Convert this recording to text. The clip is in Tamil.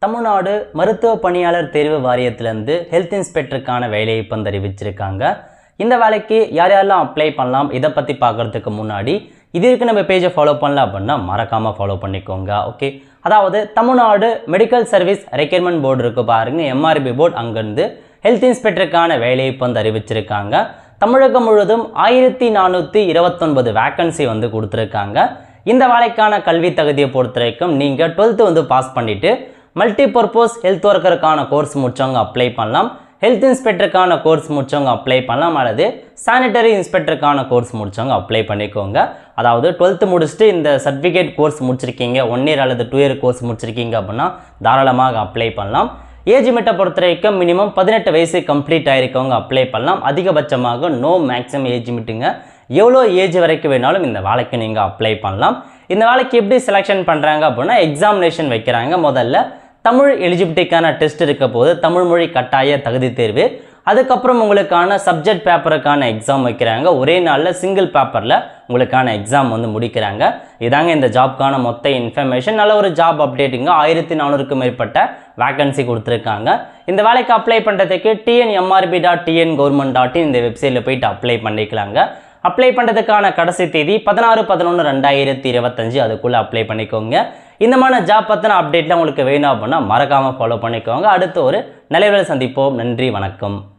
தமிழ்நாடு மருத்துவ பணியாளர் தேர்வு வாரியத்திலிருந்து ஹெல்த் இன்ஸ்பெக்டருக்கான வேலையை இப்போ அறிவிச்சிருக்காங்க. இந்த வேலைக்கு யார் யாரெல்லாம் அப்ளை பண்ணலாம் இதை பற்றி பார்க்குறதுக்கு முன்னாடி இதற்கு நம்ம பேஜை ஃபாலோ பண்ணல அப்படின்னா மறக்காமல் ஃபாலோ பண்ணிக்கோங்க. ஓகே, அதாவது Tamil Nadu medical service requirement board இருக்குது பாருங்கள், எம்ஆர்பி போர்டு, அங்கேருந்து ஹெல்த் இன்ஸ்பெக்டருக்கான வேலையை இப்போ அறிவிச்சிருக்காங்க. தமிழகம் முழுவதும் 1429 வேக்கன்சி கொடுத்துருக்காங்க. இந்த வேலைக்கான கல்வி தகுதியை பொறுத்த வரைக்கும் நீங்கள் 12th பாஸ் பண்ணிவிட்டு மல்டிபர்பஸ் ஹெல்த் ஒர்க்கருக்கான கோர்ஸ் முடிச்சவங்க அப்ளை பண்ணலாம், ஹெல்த் இன்ஸ்பெக்டருக்கான கோர்ஸ் முடிச்சவங்க அப்ளை பண்ணலாம், அல்லது சானிட்டரி இன்ஸ்பெக்டருக்கான கோர்ஸ் முடிச்சவங்க அப்ளை பண்ணிக்கோங்க. அதாவது 12th முடிச்சுட்டு இந்த சர்டிஃபிகேட் கோர்ஸ் முடிச்சிருக்கீங்க, 1 year அல்லது 2 year கோர்ஸ் முடிச்சிருக்கீங்க அப்படின்னா தாராளமாக அப்ளை பண்ணலாம். ஏஜ் லிமிட்டை பொறுத்த வரைக்கும் மினிமம் 18 வயசு கம்ப்ளீட் ஆகிருக்கவங்க அப்ளை பண்ணலாம். அதிகபட்சமாக நோ மேக்ஸிமம் ஏஜ் லிமிட்டுங்க, எவ்வளோ ஏஜ் வரைக்கும் வேணாலும் இந்த வேலைக்கு நீங்கள் அப்ளை பண்ணலாம். இந்த வேலைக்கு எப்படி செலெக்ஷன் பண்ணுறாங்க அப்படின்னா எக்ஸாமினேஷன் வைக்கிறாங்க. முதல்ல தமிழ் எலிஜிபிலிட்டிக்கான டெஸ்ட் இருக்க போது தமிழ் மொழி கட்டாய தகுதி தேர்வு, அதுக்கப்புறம் உங்களுக்கான சப்ஜெக்ட் பேப்பருக்கான எக்ஸாம் வைக்கிறாங்க. ஒரே நாளில் சிங்கிள் பேப்பரில் உங்களுக்கான எக்ஸாம் முடிக்கிறாங்க. இதாங்க இந்த ஜாப்க்கான மொத்த இன்ஃபர்மேஷன். நல்ல ஒரு ஜாப் அப்டேட்டுங்க. 1400க்கும் மேற்பட்ட வேக்கன்சி கொடுத்துருக்காங்க. இந்த வேலைக்கு அப்ளை பண்ணுறதுக்கு tnmrb.tngovernment.in இந்த வெப்சைட்டில் போயிட்டு அப்ளை பண்ணிக்கலாங்க. அப்ளை பண்ணுறதுக்கான கடைசி தேதி 16/11/2025, அதுக்குள்ளே அப்ளை பண்ணிக்கோங்க. இந்த மாதிரி ஜாப் பற்றின அப்டேட்லாம் உங்களுக்கு வேணும் அப்படின்னா மறக்காமல் ஃபாலோ பண்ணிக்கோங்க. அடுத்து ஒரு நிலைவில் சந்திப்போம். நன்றி, வணக்கம்.